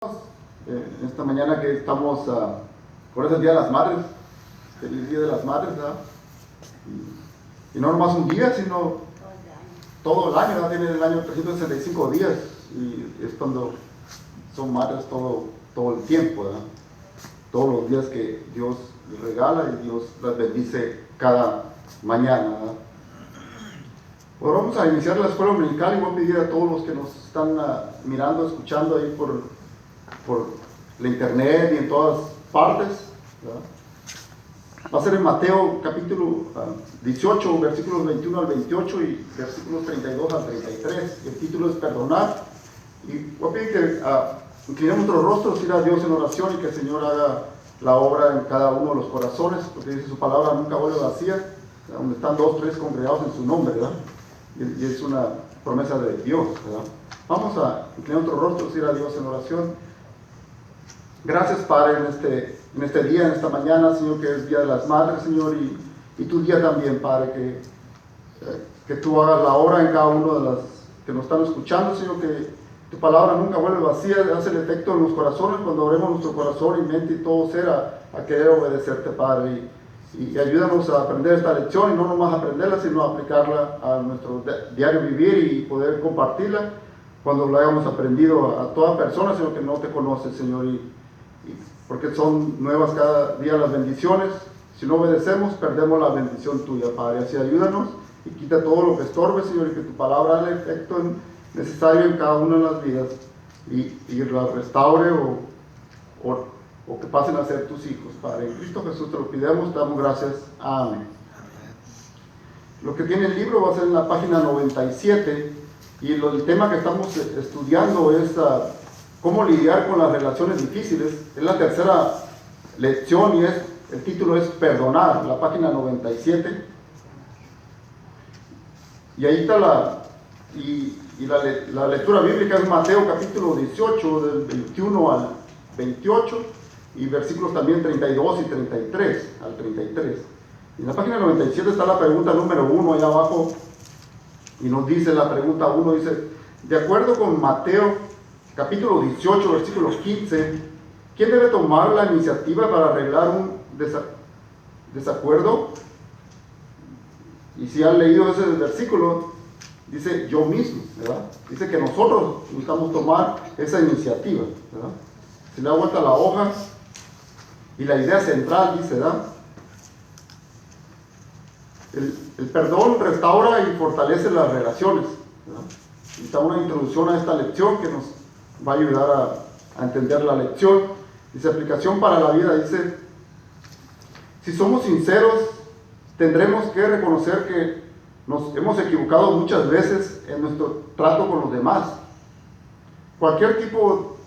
Esta mañana que estamos por ese Día de las Madres, feliz Día de las Madres, ¿verdad? Y no nomás un día, sino todo el año, ¿verdad? Tiene el año 365 días y es cuando son madres todo el tiempo, ¿verdad? Todos los días que Dios les regala y Dios las bendice cada mañana, ¿verdad? Bueno, vamos a iniciar la escuela dominical y voy a pedir a todos los que nos están mirando, escuchando ahí por la internet y en todas partes, ¿verdad? Va a ser en Mateo capítulo 18, versículos 21 al 28 y versículos 32 al 33. El título es Perdonar. Y voy a pedir que inclinemos nuestros rostros, ir a Dios en oración y que el Señor haga la obra en cada uno de los corazones, porque dice su palabra nunca vuelve vacía, donde están 2 o 3 congregados en su nombre, ¿verdad? Y es una promesa de Dios, ¿verdad? Vamos a inclinar nuestros rostros, ir a Dios en oración. Gracias, Padre, en este día, en esta mañana, Señor, que es Día de las Madres, Señor, y tu día también, Padre, que tú hagas la obra en cada uno de las que nos están escuchando, Señor, que tu palabra nunca vuelve vacía, hace el efecto en los corazones cuando abrimos nuestro corazón y mente y todo ser a querer obedecerte, Padre, y ayúdanos a aprender esta lección y no nomás aprenderla, sino aplicarla a nuestro diario vivir y poder compartirla cuando lo hayamos aprendido a toda persona, Señor, que no te conoce, Señor, porque son nuevas cada día las bendiciones. Si no obedecemos, perdemos la bendición tuya, Padre. Así ayúdanos y quita todo lo que estorbe, Señor, y que tu palabra haga el efecto necesario en cada una de las vidas y la restaure o que pasen a ser tus hijos, Padre. En Cristo Jesús te lo pidemos, te damos gracias. Amén. Lo que tiene el libro va a ser en la página 97 y el tema que estamos estudiando es cómo lidiar con las relaciones difíciles. Es la tercera lección y el título es Perdonar, la página 97. Y ahí está la lectura bíblica es Mateo capítulo 18, del 21 al 28, y versículos también 32 y 33 al 33. En la página 97 está la pregunta número 1 allá abajo, y nos dice la pregunta 1, dice, de acuerdo con Mateo capítulo 18, versículo 15, ¿quién debe tomar la iniciativa para arreglar un desacuerdo? Y si han leído ese versículo, dice yo mismo, ¿verdad? Dice que nosotros necesitamos tomar esa iniciativa, ¿verdad? Se le da vuelta la hoja y la idea central dice, ¿verdad? El perdón restaura y fortalece las relaciones, ¿verdad? Y está una introducción a esta lección que nos va a ayudar a entender la lección. Dice, aplicación para la vida, dice, si somos sinceros, tendremos que reconocer que nos hemos equivocado muchas veces en nuestro trato con los demás. Cualquier tipo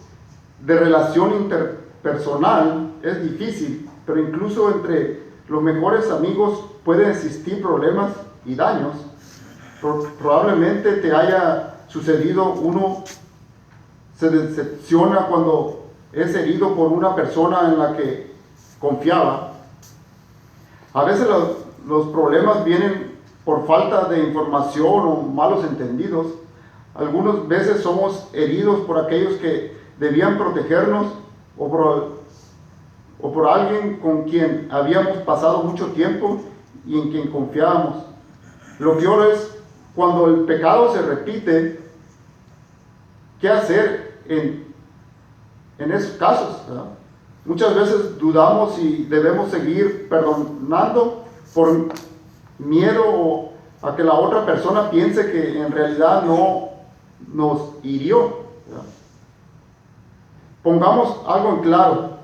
de relación interpersonal es difícil, pero incluso entre los mejores amigos pueden existir problemas y daños. Probablemente te haya sucedido, uno se decepciona cuando es herido por una persona en la que confiaba. A veces los problemas vienen por falta de información o malos entendidos. Algunas veces somos heridos por aquellos que debían protegernos o por alguien con quien habíamos pasado mucho tiempo y en quien confiábamos. Lo peor es cuando el pecado se repite. ¿Qué hacer en esos casos, ¿verdad? Muchas veces dudamos si debemos seguir perdonando por miedo a que la otra persona piense que en realidad no nos hirió, ¿verdad? Pongamos algo en claro.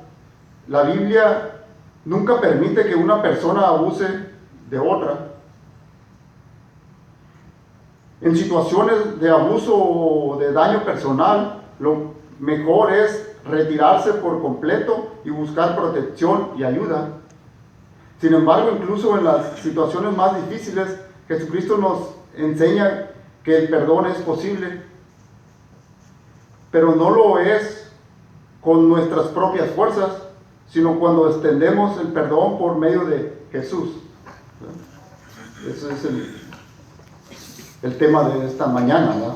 La Biblia nunca permite que una persona abuse de otra. En situaciones de abuso o de daño personal, lo mejor es retirarse por completo y buscar protección y ayuda. Sin embargo, incluso en las situaciones más difíciles, Jesucristo nos enseña que el perdón es posible, pero no lo es con nuestras propias fuerzas, sino cuando extendemos el perdón por medio de Jesús. Ese es el tema de esta mañana, ¿verdad?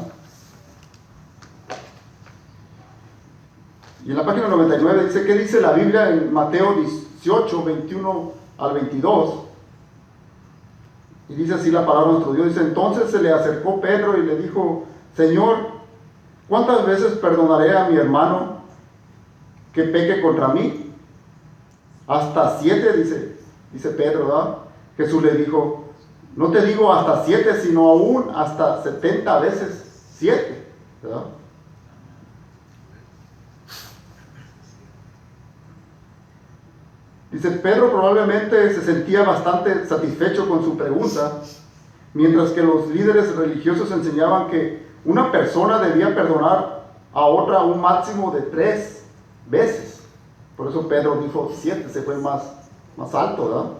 Y en la página 99 dice, ¿qué dice la Biblia en Mateo 18, 21 al 22? Y dice así la palabra de nuestro Dios. Dice, entonces se le acercó Pedro y le dijo, Señor, ¿cuántas veces perdonaré a mi hermano que peque contra mí? Hasta 7, dice Pedro, ¿verdad? Jesús le dijo, no te digo hasta 7, sino aún hasta 70 veces 7, ¿verdad? Dice, Pedro probablemente se sentía bastante satisfecho con su pregunta, mientras que los líderes religiosos enseñaban que una persona debía perdonar a otra un máximo de 3 veces. Por eso Pedro dijo 7, se fue más alto, ¿verdad?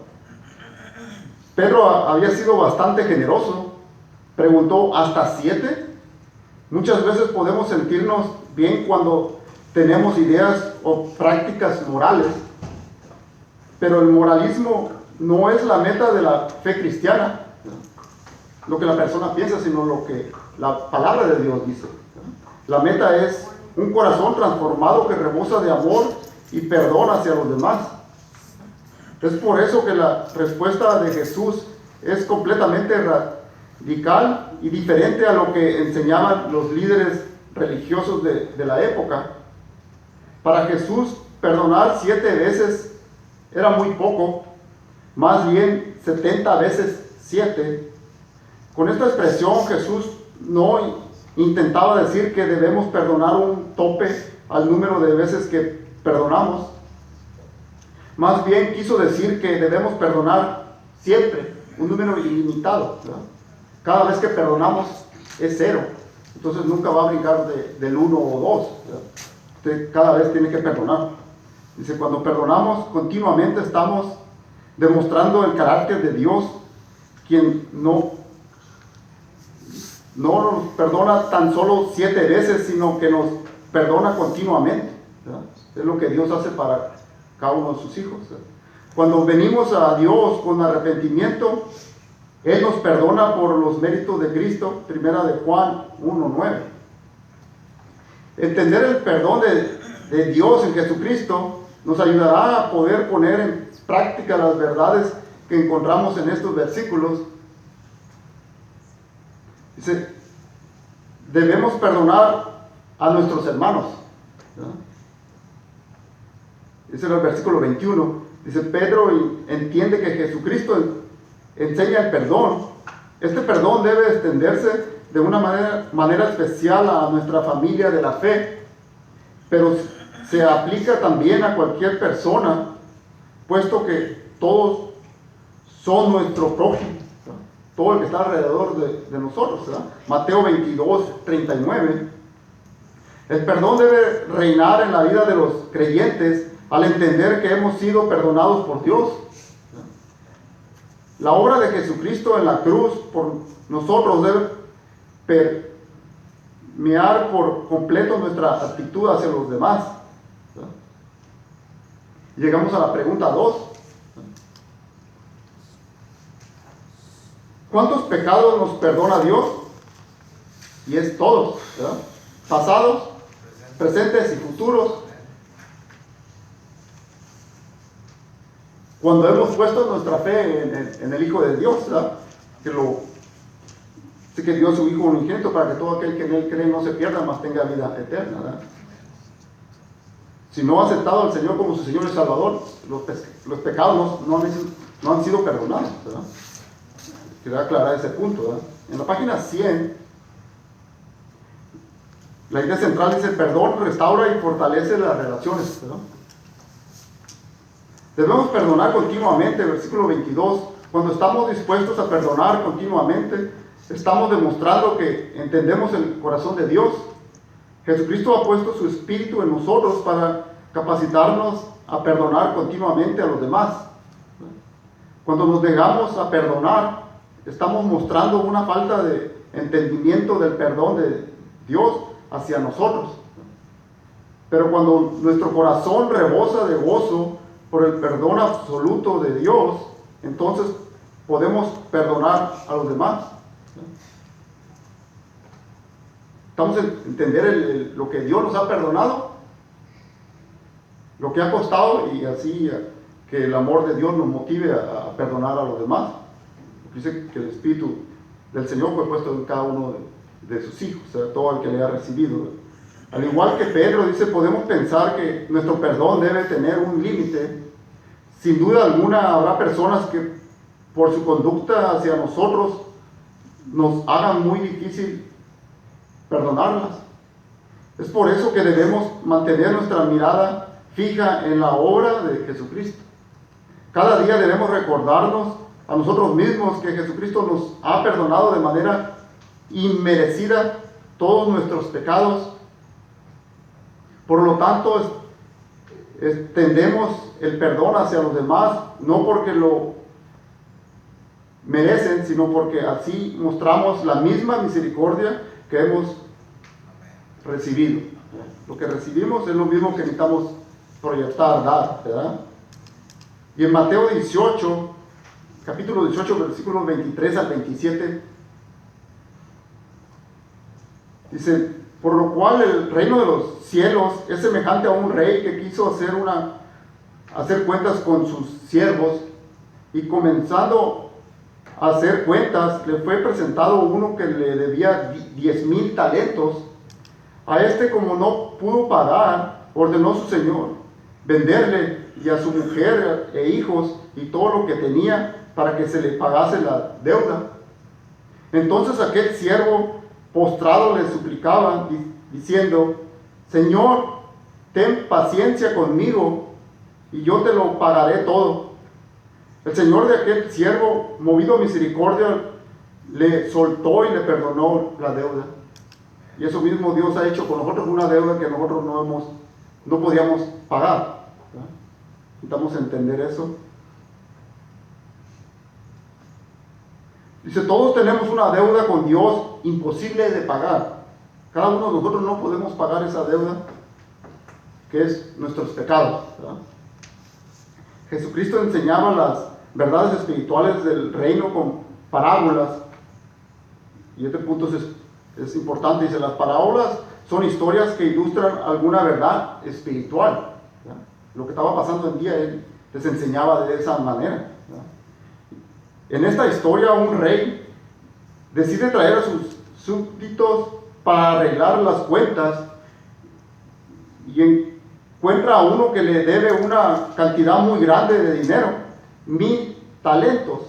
Pedro había sido bastante generoso, preguntó, ¿hasta 7? Muchas veces podemos sentirnos bien cuando tenemos ideas o prácticas morales, pero el moralismo no es la meta de la fe cristiana, lo que la persona piensa, sino lo que la palabra de Dios dice. La meta es un corazón transformado que rebosa de amor y perdón hacia los demás. Es por eso que la respuesta de Jesús es completamente radical y diferente a lo que enseñaban los líderes religiosos de la época. Para Jesús, perdonar 7 veces era muy poco, más bien 70 veces 7. Con esta expresión Jesús no intentaba decir que debemos perdonar un tope al número de veces que perdonamos. Más bien quiso decir que debemos perdonar siempre, un número ilimitado, ¿verdad? Cada vez que perdonamos es 0, entonces nunca va a brincar del 1 o 2, ¿verdad? Usted cada vez tiene que perdonar. Dice, cuando perdonamos continuamente estamos demostrando el carácter de Dios, quien no nos perdona tan solo 7 veces, sino que nos perdona continuamente, ¿verdad? Es lo que Dios hace para cada uno de sus hijos, ¿verdad? Cuando venimos a Dios con arrepentimiento, Él nos perdona por los méritos de Cristo, primera de Juan 1:9. Entender el perdón de Dios en Jesucristo nos ayudará a poder poner en práctica las verdades que encontramos en estos versículos. Dice, debemos perdonar a nuestros hermanos, ¿verdad? Ese es el versículo 21. Dice, Pedro entiende que Jesucristo enseña el perdón. Este perdón debe extenderse de una manera especial a nuestra familia de la fe, pero se aplica también a cualquier persona, puesto que todos son nuestro prójimo, ¿verdad? Todo el que está alrededor de nosotros, ¿verdad? Mateo 22, 39. El perdón debe reinar en la vida de los creyentes al entender que hemos sido perdonados por Dios. La obra de Jesucristo en la cruz por nosotros debe permear por completo nuestra actitud hacia los demás. Llegamos a la pregunta 2. ¿Cuántos pecados nos perdona Dios? Y es todos, ¿verdad? Pasados, presentes y futuros. Cuando hemos puesto nuestra fe en el Hijo de Dios, ¿verdad? Que dio a su Hijo unigénito para que todo aquel que en Él cree no se pierda, mas tenga vida eterna, ¿verdad? Si no ha aceptado al Señor como su Señor y Salvador, los pecados no han sido perdonados, ¿verdad? Quiero aclarar ese punto, ¿verdad? En la página 100, la idea central dice: el perdón restaura y fortalece las relaciones, ¿verdad? Debemos perdonar continuamente, versículo 22. Cuando estamos dispuestos a perdonar continuamente, estamos demostrando que entendemos el corazón de Dios. Jesucristo ha puesto su Espíritu en nosotros para capacitarnos a perdonar continuamente a los demás. Cuando nos negamos a perdonar, estamos mostrando una falta de entendimiento del perdón de Dios hacia nosotros. Pero cuando nuestro corazón rebosa de gozo por el perdón absoluto de Dios, entonces podemos perdonar a los demás. Estamos a entender lo que Dios nos ha perdonado. lo que ha costado, y así que el amor de Dios nos motive a perdonar a los demás. Dice que el Espíritu del Señor fue puesto en cada uno de sus hijos, o sea, todo el que le ha recibido. Al igual que Pedro dice, podemos pensar que nuestro perdón debe tener un límite. Sin duda alguna habrá personas que por su conducta hacia nosotros nos hagan muy difícil perdonarlas. Es por eso que debemos mantener nuestra mirada fija en la obra de Jesucristo. Cada día debemos recordarnos a nosotros mismos que Jesucristo nos ha perdonado de manera inmerecida todos nuestros pecados. Por lo tanto, extendemos el perdón hacia los demás, no porque lo merecen, sino porque así mostramos la misma misericordia que hemos recibido. Lo que recibimos es lo mismo que necesitamos proyectar, dar, ¿verdad? Y en Mateo 18, capítulo 18, versículos 23 al 27, dice, por lo cual el reino de los cielos es semejante a un rey que quiso hacer cuentas con sus siervos, y comenzando a hacer cuentas, le fue presentado uno que le debía 10,000 talentos. A este, como no pudo pagar, ordenó su señor venderle y a su mujer e hijos y todo lo que tenía para que se le pagase la deuda. Entonces aquel siervo postrado le suplicaba, diciendo, Señor, ten paciencia conmigo y yo te lo pagaré todo. El señor de aquel siervo, movido a misericordia, le soltó y le perdonó la deuda. Y eso mismo Dios ha hecho con nosotros, una deuda que nosotros no podíamos pagar. Necesitamos entender eso. Dice, todos tenemos una deuda con Dios imposible de pagar. Cada uno de nosotros no podemos pagar esa deuda, que es nuestros pecados, ¿verdad? Jesucristo enseñaba las verdades espirituales del reino con parábolas. Y este punto es importante. Dice, las parábolas son historias que ilustran alguna verdad espiritual, ¿verdad? Lo que estaba pasando en día, él les enseñaba de esa manera, ¿verdad? En esta historia, un rey decide traer a sus súbditos para arreglar las cuentas y encuentra a uno que le debe una cantidad muy grande de dinero, 1,000 talentos.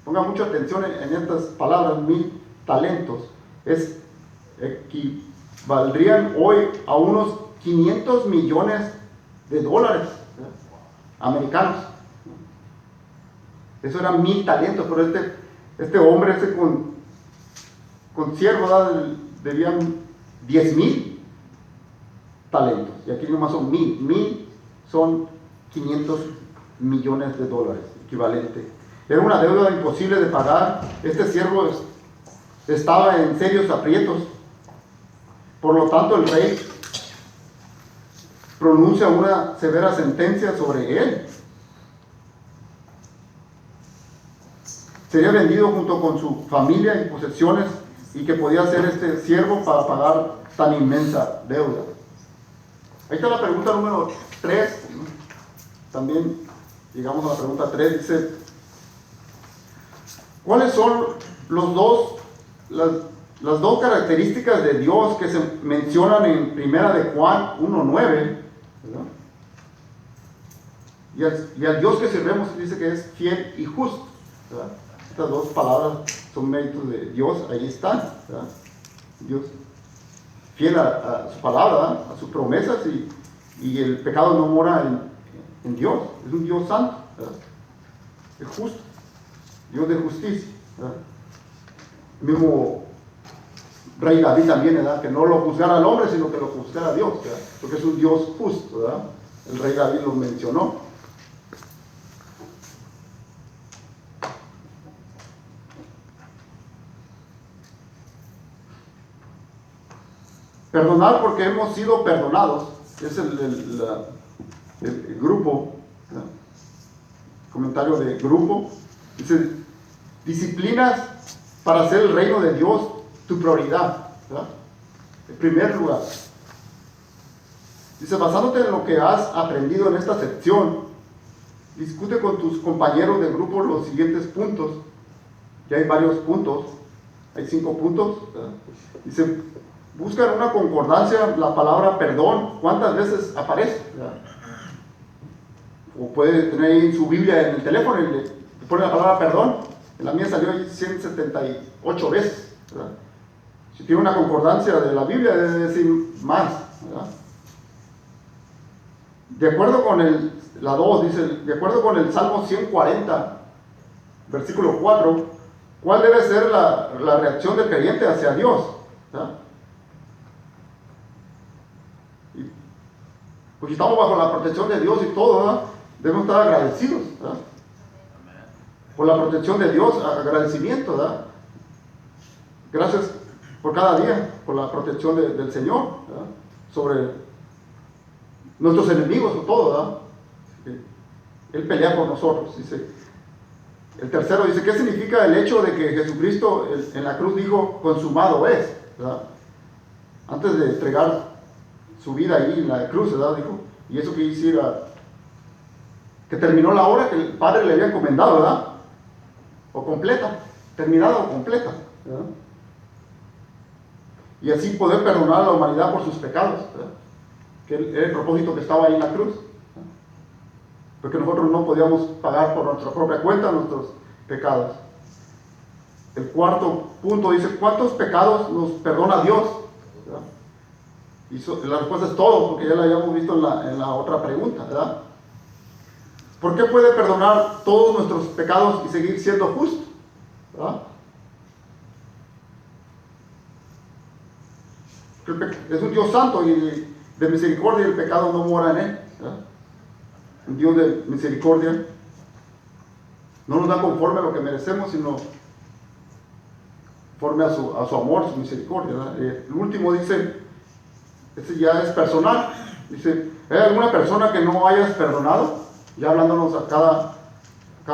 Ponga mucha atención en estas palabras, 1,000 talentos. Equivaldrían hoy a unos 500 millones de dólares, ¿verdad?, americanos. Eso eran 1,000 talentos, pero este hombre, con siervo, debían 10,000 talentos. Y aquí nomás son 1,000. 1,000 son 500 millones de dólares, equivalente. Era una deuda imposible de pagar. Este siervo estaba en serios aprietos. Por lo tanto, el rey pronuncia una severa sentencia sobre él. Sería vendido junto con su familia y posesiones, y que podía ser este siervo para pagar tan inmensa deuda. Ahí está la pregunta número 3. También llegamos a la pregunta 3. Dice, ¿cuáles son las dos características de Dios que se mencionan en Primera de Juan 1:9? Y al Dios que servemos dice que es fiel y justo, ¿verdad? Estas dos palabras son méritos de Dios, ahí están, ¿verdad? Dios fiel a su palabra, a sus promesas, y el pecado no mora en Dios. Es un Dios santo, ¿verdad? Es justo, Dios de justicia, ¿verdad? El mismo rey David también, ¿verdad?, que no lo juzgara al hombre, sino que lo juzgara a Dios, ¿verdad?, porque es un Dios justo, ¿verdad? El rey David lo mencionó. Perdonar porque hemos sido perdonados. Es el grupo, ¿verdad? Comentario de grupo. Dice, disciplinas para hacer el reino de Dios tu prioridad, ¿verdad? En primer lugar. Dice, basándote en lo que has aprendido en esta sección, discute con tus compañeros de grupo los siguientes puntos. Ya hay varios puntos, hay 5 puntos. Dice, busca en una concordancia la palabra perdón, ¿cuántas veces aparece? O puede tener ahí en su Biblia en el teléfono y le pone la palabra perdón. En la mía salió ahí 178 veces, ¿verdad? Si tiene una concordancia de la Biblia, debe decir más, ¿verdad? De acuerdo con la 2, dice, de acuerdo con el Salmo 140, versículo 4, ¿cuál debe ser la reacción del creyente hacia Dios? ¿Verdad? Pues si estamos bajo la protección de Dios y todo, ¿verdad? Debemos estar agradecidos, ¿verdad? Por la protección de Dios, agradecimiento, ¿verdad? Gracias por cada día, por la protección del Señor, ¿verdad? Sobre nuestros enemigos o todo, ¿verdad? Él pelea por nosotros, dice. El tercero dice, ¿qué significa el hecho de que Jesucristo en la cruz dijo, consumado es, ¿verdad? Antes de entregar su vida ahí en la cruz, ¿verdad? Dijo, y eso que hiciera, que terminó la obra que el Padre le había encomendado, ¿verdad? O completa, terminada o completa, ¿verdad? Y así poder perdonar a la humanidad por sus pecados, ¿verdad? Que era el propósito que estaba ahí en la cruz, ¿verdad? Porque nosotros no podíamos pagar por nuestra propia cuenta nuestros pecados. El cuarto punto dice, ¿cuántos pecados nos perdona Dios? ¿Verdad? Y la respuesta es todos, porque ya la habíamos visto en la otra pregunta, ¿verdad? ¿Por qué puede perdonar todos nuestros pecados y seguir siendo justo? ¿Verdad? Es un Dios santo y de misericordia, y el pecado no mora en él, ¿verdad? Un Dios de misericordia no nos da conforme a lo que merecemos, sino conforme a su amor, su misericordia, ¿verdad? El último dice, este ya es personal, dice, ¿hay alguna persona que no hayas perdonado? Ya hablándonos a cada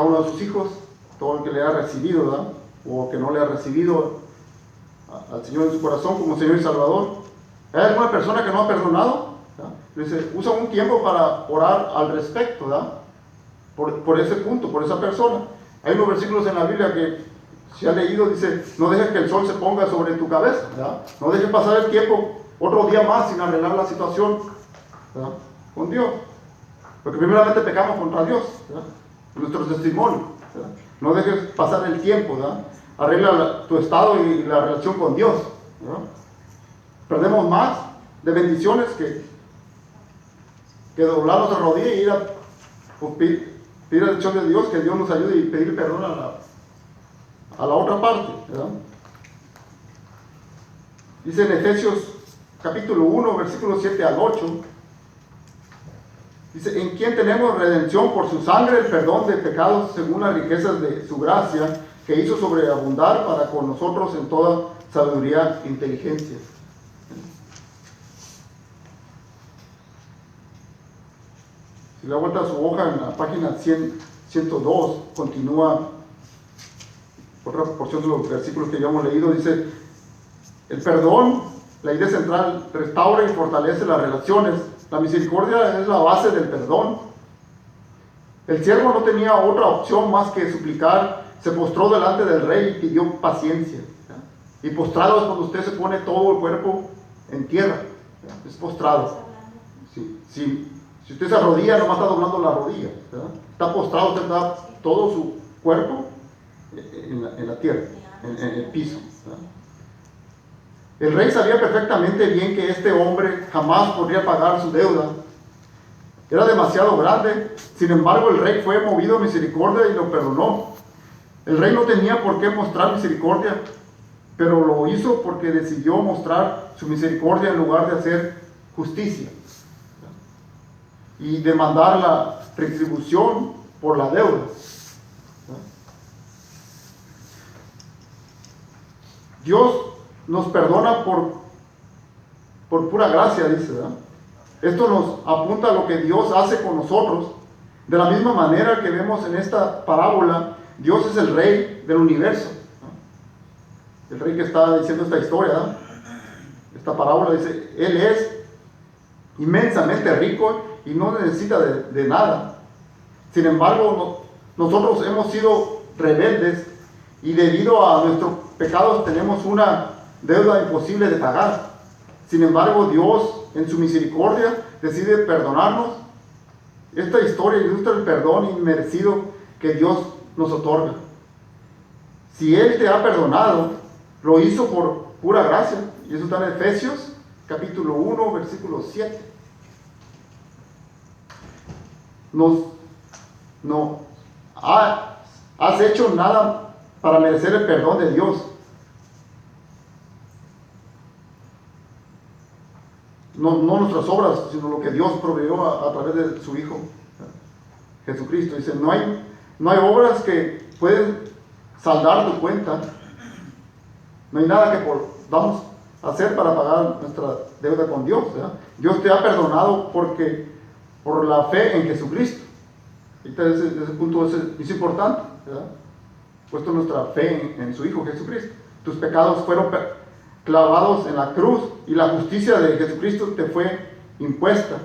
uno de sus hijos, todo el que le ha recibido, ¿verdad? O que no le ha recibido al Señor en su corazón como Señor y Salvador. ¿Hay alguna persona que no ha perdonado? ¿Verdad? Dice, usa un tiempo para orar al respecto, ¿verdad? Por ese punto, por esa persona. Hay unos versículos en la Biblia que, si ha leído, dice, no dejes que el sol se ponga sobre tu cabeza, ¿verdad? No dejes pasar el tiempo otro día más sin arreglar la situación, ¿verdad? Con Dios. Porque primeramente pecamos contra Dios, ¿verdad? Nuestro testimonio, ¿verdad? No dejes pasar el tiempo, ¿verdad? Arregla tu estado y la relación con Dios, ¿verdad? Perdemos más de bendiciones que doblar nuestra rodilla y ir a pedir la dirección de Dios, que Dios nos ayude y pedir perdón a la otra parte, ¿verdad? Dice en Efesios capítulo 1, versículos 7 al 8, dice, en quien tenemos redención por su sangre, el perdón de pecados según las riquezas de su gracia, que hizo sobreabundar para con nosotros en toda sabiduría e inteligencia. Si le da vuelta a su hoja en la página 102, continúa otra porción de los versículos que habíamos leído, dice, el perdón, la idea central, restaura y fortalece las relaciones. La misericordia es la base del perdón. El siervo no tenía otra opción más que suplicar, se postró delante del rey y pidió paciencia, ¿verdad? Y postrado es cuando usted se pone todo el cuerpo en tierra, ¿verdad? Es postrado. Si usted se arrodilla, nomás está doblando la rodilla, ¿verdad? Está postrado, usted da todo su cuerpo en la tierra, en el piso, ¿verdad? El rey sabía perfectamente bien que este hombre jamás podría pagar su deuda. Era demasiado grande. Sin embargo, el rey fue movido a misericordia y lo perdonó. El rey no tenía por qué mostrar misericordia, pero lo hizo porque decidió mostrar su misericordia en lugar de hacer justicia y demandar la retribución por la deuda. Dios nos perdona por pura gracia, dice, ¿verdad? Esto nos apunta a lo que Dios hace con nosotros. De la misma manera que vemos en esta parábola, Dios es el rey del universo, ¿no? El rey que está diciendo esta historia, ¿no? Esta parábola dice, Él es inmensamente rico y no necesita de nada. Sin embargo, nosotros hemos sido rebeldes y debido a nuestros pecados tenemos una deuda imposible de pagar. Sin embargo, Dios en su misericordia decide perdonarnos. Esta historia ilustra el perdón inmerecido que Dios nos otorga. Si Él te ha perdonado, lo hizo por pura gracia. Y eso está en Efesios capítulo 1, versículo 7. No has hecho nada para merecer el perdón de Dios. No nuestras obras, sino lo que Dios proveyó a través de su Hijo Jesucristo. Dice, no hay obras que pueden saldar tu cuenta. No hay nada que podamos hacer para pagar nuestra deuda con Dios, ¿verdad? Dios te ha perdonado por la fe en Jesucristo. Ese punto es importante, ¿verdad? Puesto nuestra fe en su Hijo Jesucristo. Tus pecados fueron clavados en la cruz y la justicia de Jesucristo te fue impuesta.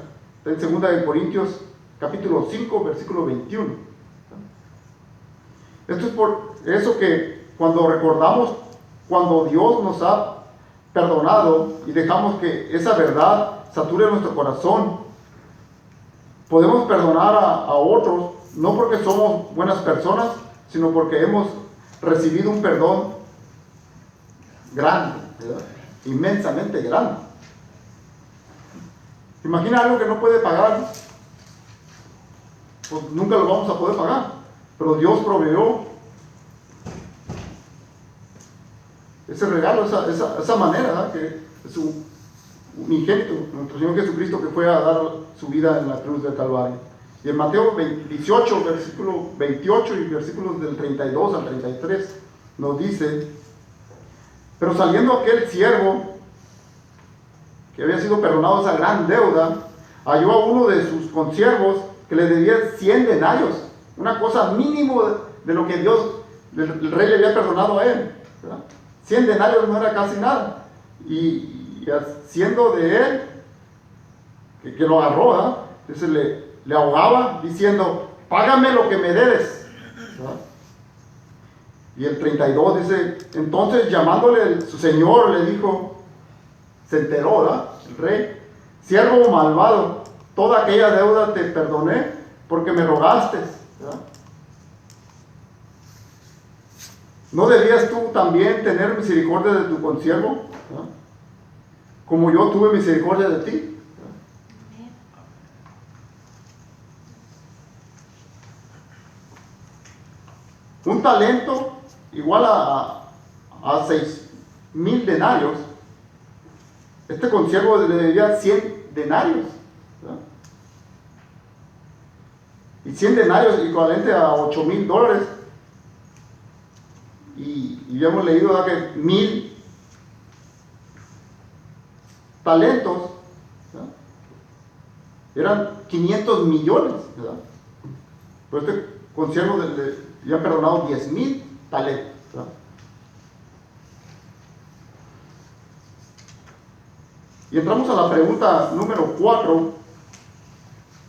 Está en 2 Corintios capítulo 5, versículo 21. Esto es por eso que cuando recordamos cuando Dios nos ha perdonado y dejamos que esa verdad sature nuestro corazón, podemos perdonar a otros, no porque somos buenas personas, sino porque hemos recibido un perdón grande, ¿verdad? Inmensamente grande. Imagina algo que no puede pagar, pues nunca lo vamos a poder pagar, pero Dios proveyó ese regalo, esa manera, ¿verdad? Que es su unigénito, nuestro Señor Jesucristo, que fue a dar su vida en la cruz del Calvario. Y en Mateo 18, versículo 28 y versículos del 32 al 33 nos dice: pero saliendo aquel siervo que había sido perdonado esa gran deuda, halló a uno de sus consiervos que le debía 100 denarios, una cosa mínimo de lo que el rey le había perdonado a él, ¿verdad? 100 denarios no era casi nada. Y haciendo de él, que lo agarró, ¿verdad? Entonces le ahogaba diciendo: págame lo que me debes, ¿verdad? Y el 32 dice: entonces llamándole su señor le dijo, se enteró, ¿verdad? El rey: siervo malvado, toda aquella deuda te perdoné porque me rogaste, ¿verdad? ¿No debías tú también tener misericordia de tu consiervo, ¿verdad? Como yo tuve misericordia de ti? Un talento igual a 6,000 denarios. Este consiervo le debía 100 denarios, ¿verdad? Y 100 denarios equivalente a $8,000. Y ya hemos leído, ¿verdad?, que 1,000 talentos, ¿verdad?, eran 500 millones, ¿verdad? Pero este consiervo le ha perdonado 10,000 talentos, ¿verdad? Y entramos a la pregunta número 4.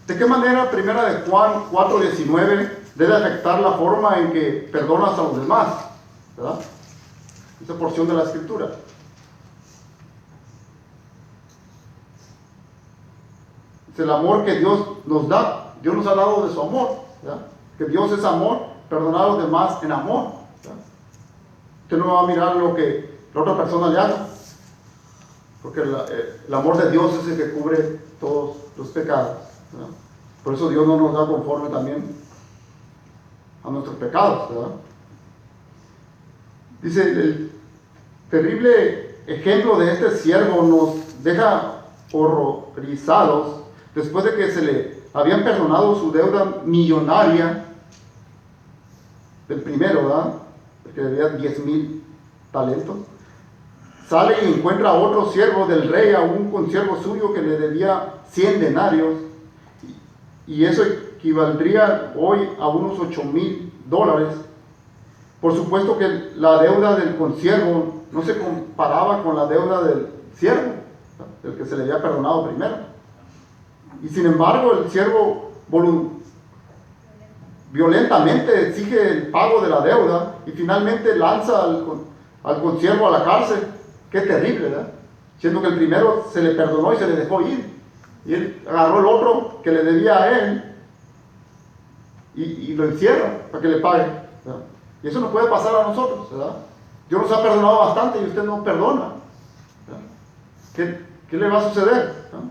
¿De qué manera Primera de Juan 4:19 debe afectar la forma en que perdonas a los demás, ¿verdad? Esa porción de la Escritura. Es el amor que Dios nos da. Dios nos ha dado de su amor, ¿verdad? Que Dios es amor, perdonar a los demás en amor, ¿verdad? Usted no va a mirar lo que la otra persona le haga, porque el amor de Dios es el que cubre todos los pecados, ¿verdad? Por eso Dios no nos da conforme también a nuestros pecados, ¿verdad? Dice, el terrible ejemplo de este siervo nos deja horrorizados después de que se le habían perdonado su deuda millonaria del primero, ¿verdad? Porque debía 10,000 talentos. Sale y encuentra a otro siervo del rey, a un consiervo suyo que le debía 100 denarios, y eso equivaldría hoy a unos $8,000. Por supuesto que la deuda del consiervo no se comparaba con la deuda del siervo, del que se le había perdonado primero. Y sin embargo, el siervo violentamente exige el pago de la deuda y finalmente lanza al consiervo a la cárcel. Qué terrible, ¿verdad? Siendo que el primero se le perdonó y se le dejó ir. Y él agarró el otro que le debía a él y lo encierra para que le pague, ¿verdad? Y eso nos puede pasar a nosotros, ¿verdad? Dios nos ha perdonado bastante y usted no perdona, ¿verdad? ¿Qué le va a suceder? ¿Verdad?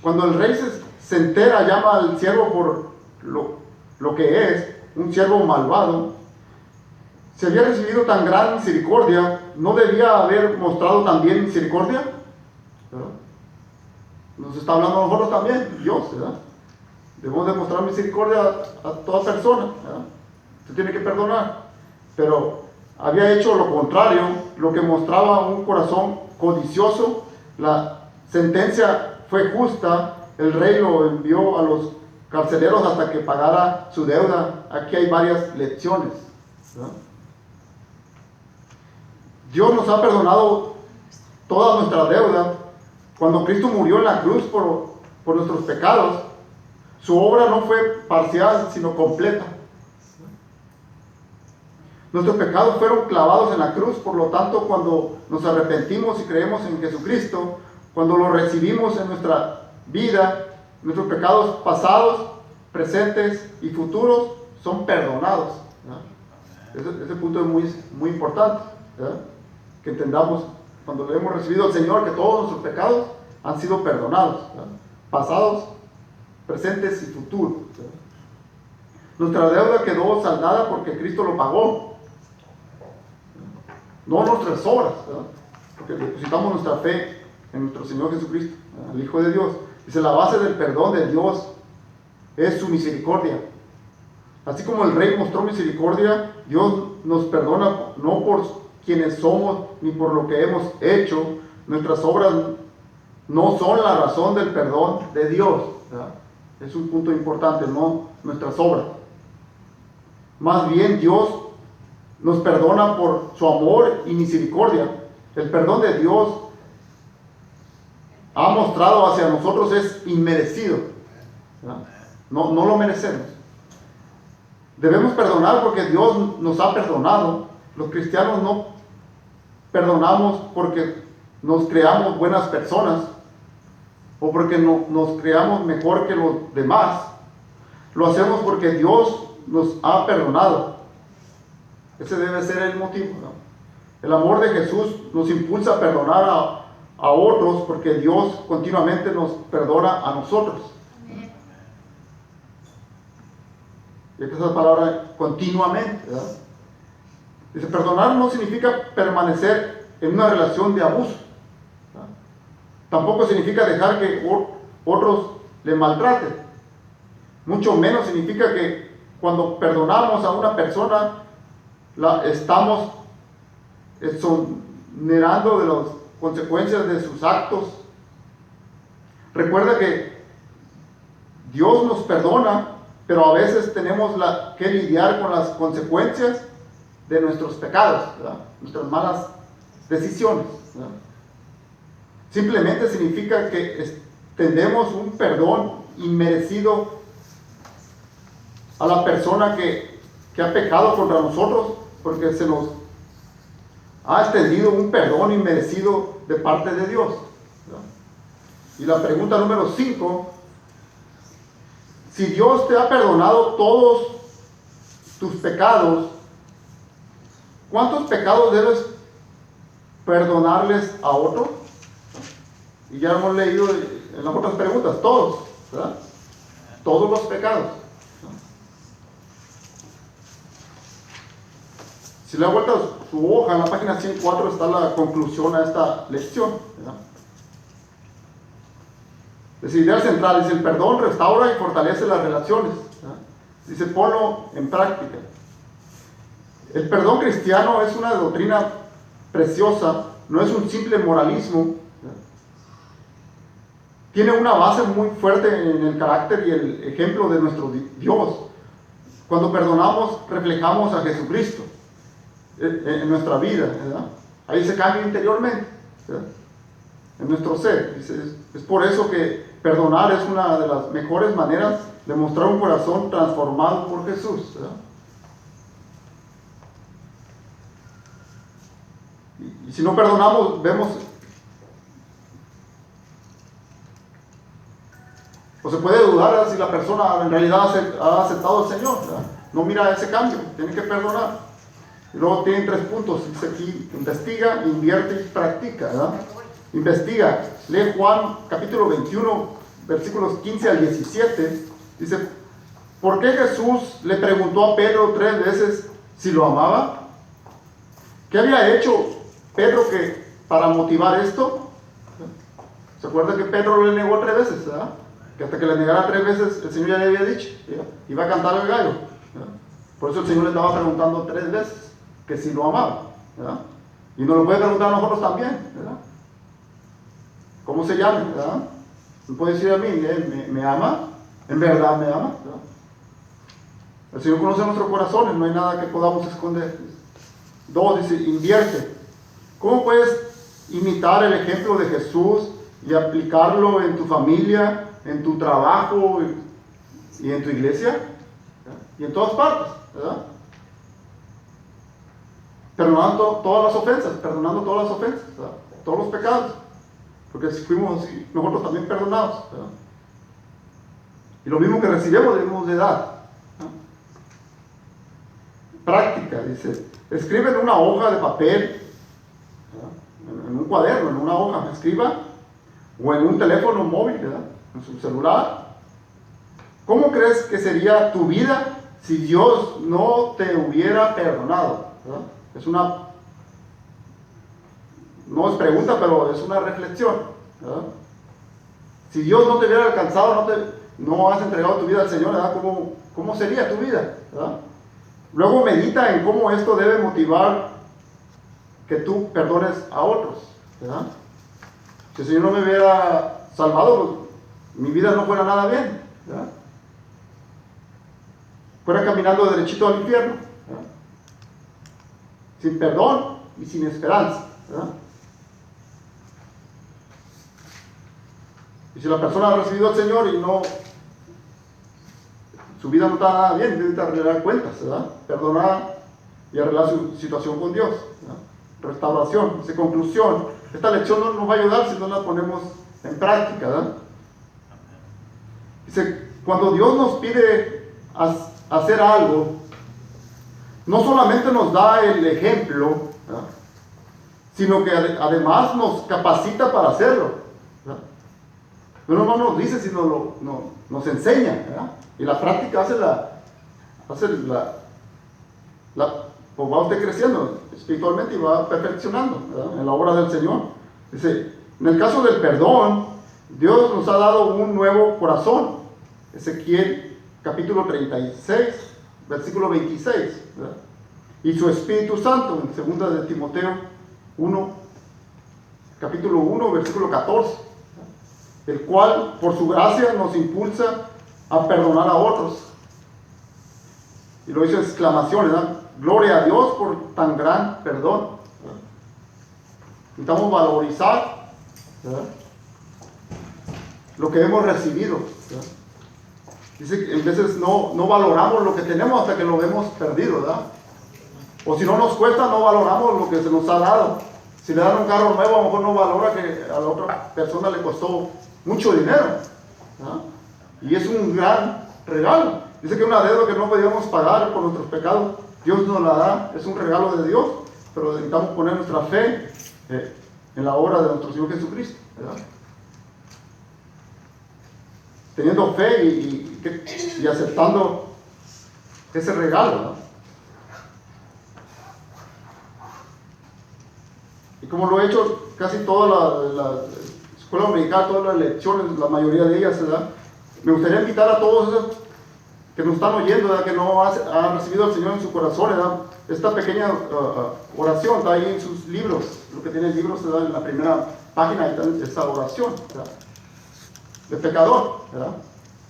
Cuando el rey se entera, llama al siervo por lo que es, un siervo malvado. Si había recibido tan gran misericordia, ¿no debía haber mostrado también misericordia? ¿Verdad? Nos está hablando a nosotros también, Dios, ¿verdad? Debemos demostrar misericordia a toda persona, ¿verdad? Usted tiene que perdonar. Pero había hecho lo contrario, lo que mostraba un corazón codicioso. La sentencia fue justa, el rey lo envió a los carceleros hasta que pagara su deuda. Aquí hay varias lecciones, ¿verdad? Dios nos ha perdonado toda nuestra deuda. Cuando Cristo murió en la cruz por nuestros pecados, su obra no fue parcial, sino completa. Nuestros pecados fueron clavados en la cruz, por lo tanto, cuando nos arrepentimos y creemos en Jesucristo, cuando lo recibimos en nuestra vida, nuestros pecados pasados, presentes y futuros son perdonados, ¿verdad? Ese punto es muy importante, ¿verdad? Que entendamos cuando le hemos recibido al Señor que todos nuestros pecados han sido perdonados, ¿verdad? Pasados, presentes y futuros, ¿verdad? Nuestra deuda quedó saldada porque Cristo lo pagó, no nuestras obras, ¿verdad? Porque depositamos nuestra fe en nuestro Señor Jesucristo, ¿verdad? El Hijo de Dios. Dice, la base del perdón de Dios es su misericordia. Así como el Rey mostró misericordia, Dios nos perdona no por quienes somos ni por lo que hemos hecho. Nuestras obras no son la razón del perdón de Dios, ¿verdad? Es un punto importante, no nuestras obras. Más bien Dios nos perdona por su amor y misericordia. El perdón de Dios ha mostrado hacia nosotros es inmerecido, ¿verdad? No lo merecemos. Debemos perdonar porque Dios nos ha perdonado. Los cristianos no perdonamos porque nos creamos buenas personas o porque nos creamos mejor que los demás. Lo hacemos porque Dios nos ha perdonado. Ese debe ser el motivo, ¿no? El amor de Jesús nos impulsa a perdonar a otros porque Dios continuamente nos perdona a nosotros. Y esta es la palabra continuamente, ¿verdad? Dice, perdonar no significa permanecer en una relación de abuso, ¿verdad? Tampoco significa dejar que otros le maltraten. Mucho menos significa que cuando perdonamos a una persona, la estamos exonerando de las consecuencias de sus actos. Recuerda que Dios nos perdona, pero a veces tenemos que lidiar con las consecuencias de nuestros pecados, ¿verdad? Nuestras malas decisiones, ¿verdad? Simplemente significa que extendemos un perdón inmerecido a la persona que ha pecado contra nosotros, porque se nos ha extendido un perdón inmerecido de parte de Dios, ¿verdad? Y la pregunta número 5: si Dios te ha perdonado todos tus pecados, ¿cuántos pecados debes perdonarles a otros? Y ya hemos leído en las otras preguntas, todos, ¿verdad? Todos los pecados. Si le da vuelta su hoja, en la página 104 está la conclusión a esta lección, ¿verdad? Es idea central, dice, el perdón restaura y fortalece las relaciones, ¿verdad? Dice, ponlo en práctica. El perdón cristiano es una doctrina preciosa, no es un simple moralismo, ¿verdad? Tiene una base muy fuerte en el carácter y el ejemplo de nuestro Dios. Cuando perdonamos, reflejamos a Jesucristo en nuestra vida, ¿verdad? Ahí se cambia interiormente, ¿verdad? En nuestro ser. Es por eso que perdonar es una de las mejores maneras de mostrar un corazón transformado por Jesús, ¿verdad? Y si no perdonamos, vemos, o se puede dudar, ¿verdad?, si la persona en realidad ha aceptado al Señor, ¿verdad? No mira ese cambio, tiene que perdonar. Y luego tienen 3 puntos, dice aquí: investiga, invierte y practica, ¿verdad? Investiga. Lee Juan capítulo 21, versículos 15 al 17. Dice: ¿por qué Jesús le preguntó a Pedro 3 veces si lo amaba? ¿Qué había hecho Pedro para motivar esto? ¿Se acuerda que Pedro le negó 3 veces, ¿verdad? Que hasta que le negara 3 veces el Señor ya le había dicho, ¿verdad?, iba a cantar el gallo, ¿verdad? Por eso el Señor le estaba preguntando 3 veces que si lo amaba, ¿verdad? Y nos lo puede preguntar a nosotros también, ¿verdad? ¿Cómo se llama, verdad? Me puede decir a mí: ¿me ama? ¿En verdad me ama?, ¿verdad? El Señor conoce nuestros corazones, no hay nada que podamos esconder. 2, dice: invierte. ¿Cómo puedes imitar el ejemplo de Jesús y aplicarlo en tu familia, en tu trabajo y en tu iglesia, ¿verdad?, y en todas partes, ¿verdad? Perdonando todas las ofensas, ¿verdad?, todos los pecados, porque si fuimos así, nosotros también perdonados, ¿verdad? Y lo mismo que recibimos debemos de dar, ¿verdad? Práctica, dice: escribe en una hoja de papel, ¿verdad?, en un cuaderno, en una hoja, escriba, o en un teléfono móvil, ¿verdad?, en su celular. ¿Cómo crees que sería tu vida si Dios no te hubiera perdonado, ¿verdad? No es pregunta, pero es una reflexión, ¿verdad? Si Dios no te hubiera alcanzado, no has entregado tu vida al Señor, ¿verdad?, ¿cómo sería tu vida, ¿verdad? Luego medita en cómo esto debe motivar que tú perdones a otros, ¿verdad? Si el Señor no me hubiera salvado, pues mi vida no fuera nada bien, ¿verdad? Fuera caminando derechito al infierno, ¿verdad?, sin perdón y sin esperanza, ¿verdad? Y si la persona ha recibido al Señor y su vida no está nada bien, debe arreglar cuentas, ¿verdad?, perdonar y arreglar su situación con Dios, ¿verdad? Restauración, conclusión. Esta lección no nos va a ayudar si no la ponemos en práctica, ¿verdad? Dice: cuando Dios nos pide hacer algo, no solamente nos da el ejemplo, ¿verdad?, sino que además nos capacita para hacerlo, ¿verdad? No nomás nos dice, sino nos enseña, ¿verdad? Y la práctica pues va usted creciendo espiritualmente y va perfeccionando, ¿verdad?, en la obra del Señor. Dice: en el caso del perdón, Dios nos ha dado un nuevo corazón. Ezequiel capítulo 36, versículo 26, ¿verdad? Y su Espíritu Santo, en 2 de Timoteo 1, capítulo 1, versículo 14, ¿verdad?, el cual por su gracia nos impulsa a perdonar a otros. Y lo hizo exclamaciones, ¿verdad? Gloria a Dios por tan gran perdón, ¿verdad? Necesitamos valorizar, ¿verdad?, lo que hemos recibido, ¿verdad? Dice que a veces no valoramos lo que tenemos hasta que lo hemos perdido, ¿verdad? O si no nos cuesta, no valoramos lo que se nos ha dado. Si le dan un carro nuevo, a lo mejor no valora que a la otra persona le costó mucho dinero, ¿verdad? Y es un gran regalo. Dice que una deuda que no podíamos pagar por nuestros pecados, Dios nos la da, es un regalo de Dios, pero necesitamos poner nuestra fe en la obra de nuestro Señor Jesucristo, ¿verdad? Teniendo fe y aceptando ese regalo, ¿verdad? Y como lo he hecho casi toda la escuela dominical, todas las lecciones, la mayoría de ellas, ¿verdad?, me gustaría invitar a todos esos que nos están oyendo, ¿verdad?, que no han recibido al Señor en su corazón, ¿verdad?, esta pequeña oración está ahí en sus libros, lo que tienen libros, ¿verdad?, en la primera página ahí está esta oración, ¿verdad?, de pecador, ¿verdad?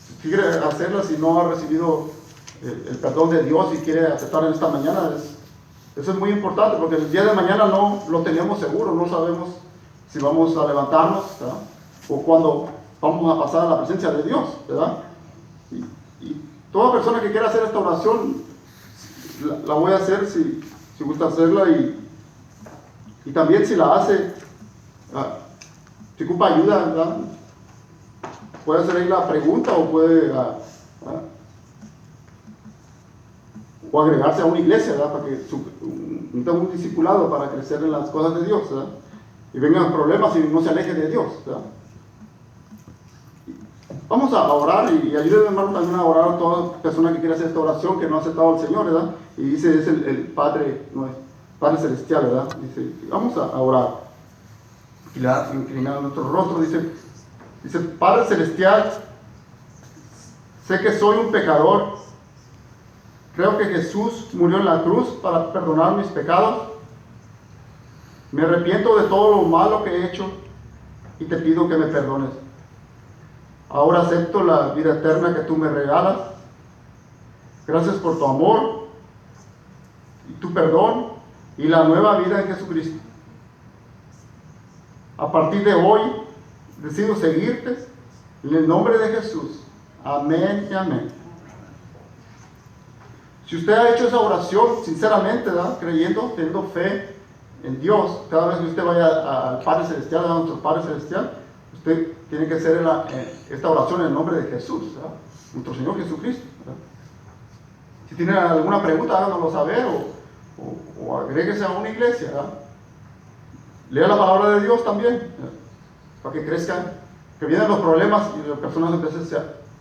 Si quiere hacerla, si no ha recibido el perdón de Dios y quiere aceptar en esta mañana, eso es muy importante, porque el día de mañana no lo tenemos seguro, no sabemos si vamos a levantarnos, ¿verdad?, o cuando vamos a pasar a la presencia de Dios, ¿verdad? Y toda persona que quiera hacer esta oración, la voy a hacer si gusta hacerla, y también si la hace, si ocupa ayuda, ¿verdad? Puede hacer ahí la pregunta o puede o agregarse a una iglesia, ¿verdad? Para que un discipulado para crecer en las cosas de Dios, ¿verdad? Y vengan problemas y no se aleje de Dios, ¿verdad? Vamos a orar y ayúdenme, hermano, también a orar a toda persona que quiera hacer esta oración, que no ha aceptado al Señor, ¿verdad? Y dice, es el Padre, no es Padre Celestial, ¿verdad? Dice, vamos a orar. Y le da inclinar nuestro rostro, dice, Padre Celestial, sé que soy un pecador. Creo que Jesús murió en la cruz para perdonar mis pecados. Me arrepiento de todo lo malo que he hecho y te pido que me perdones. Ahora acepto la vida eterna que tú me regalas. Gracias por tu amor y tu perdón y la nueva vida en Jesucristo. A partir de hoy decido seguirte en el nombre de Jesús. Amén y amén. Si usted ha hecho esa oración sinceramente, ¿verdad? Creyendo, teniendo fe en Dios, cada vez que usted vaya al Padre Celestial, a nuestro Padre Celestial, usted tiene que hacer esta oración en el nombre de Jesús, ¿verdad? Nuestro Señor Jesucristo, ¿verdad? Si tiene alguna pregunta, háganoslo saber o agréguese a una iglesia, ¿verdad? Lea la palabra de Dios también, ¿verdad? Para que crezcan, que vienen los problemas y las personas a veces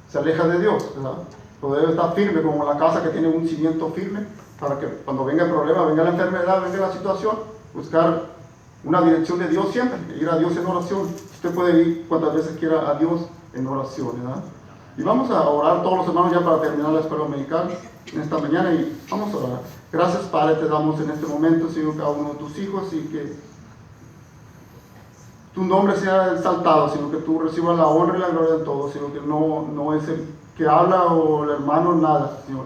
se alejan de Dios, ¿verdad? Pero debe estar firme, como la casa que tiene un cimiento firme, para que cuando venga el problema, venga la enfermedad, venga la situación, buscar una dirección de Dios siempre, ir a Dios en oración. Usted puede ir cuantas veces quiera a Dios en oración, ¿verdad? Y vamos a orar todos los hermanos ya para terminar la escuela dominical en esta mañana, y vamos a orar. Gracias, Padre, te damos en este momento, Señor, cada uno de tus hijos, y que tu nombre sea exaltado, sino que tú recibas la honra y la gloria de todo, Señor, que no es el que habla o el hermano, nada, Señor.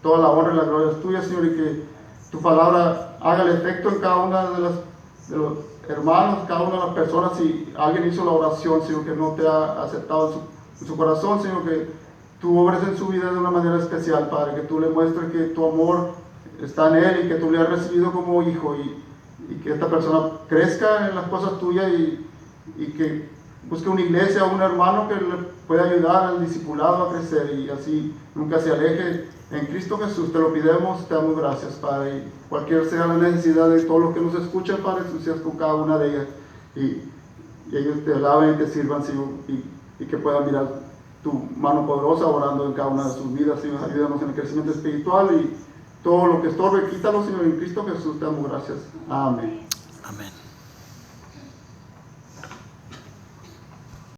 Toda la honra y la gloria es tuya, Señor, y que tu palabra haga el efecto en cada uno de los hermanos, cada una de las personas. Si alguien hizo la oración, Señor, que no te ha aceptado en su corazón, Señor, que tú obres en su vida de una manera especial, Padre, que tú le muestres que tu amor está en él y que tú le has recibido como hijo, y que esta persona crezca en las cosas tuyas, y que busque una iglesia o un hermano que le pueda ayudar al discipulado a crecer, y así nunca se aleje. En Cristo Jesús te lo pidemos, te damos gracias, Padre, y cualquier sea la necesidad de todos los que nos escuchan, Padre, tú seas con cada una de ellas, y ellos te alaben y te sirvan, Señor, y que puedan mirar tu mano poderosa orando en cada una de sus vidas, Señor. Ayúdanos en el crecimiento espiritual, y todo lo que estorbe, quítalo, Señor, en Cristo Jesús te damos gracias. Amén. Amén.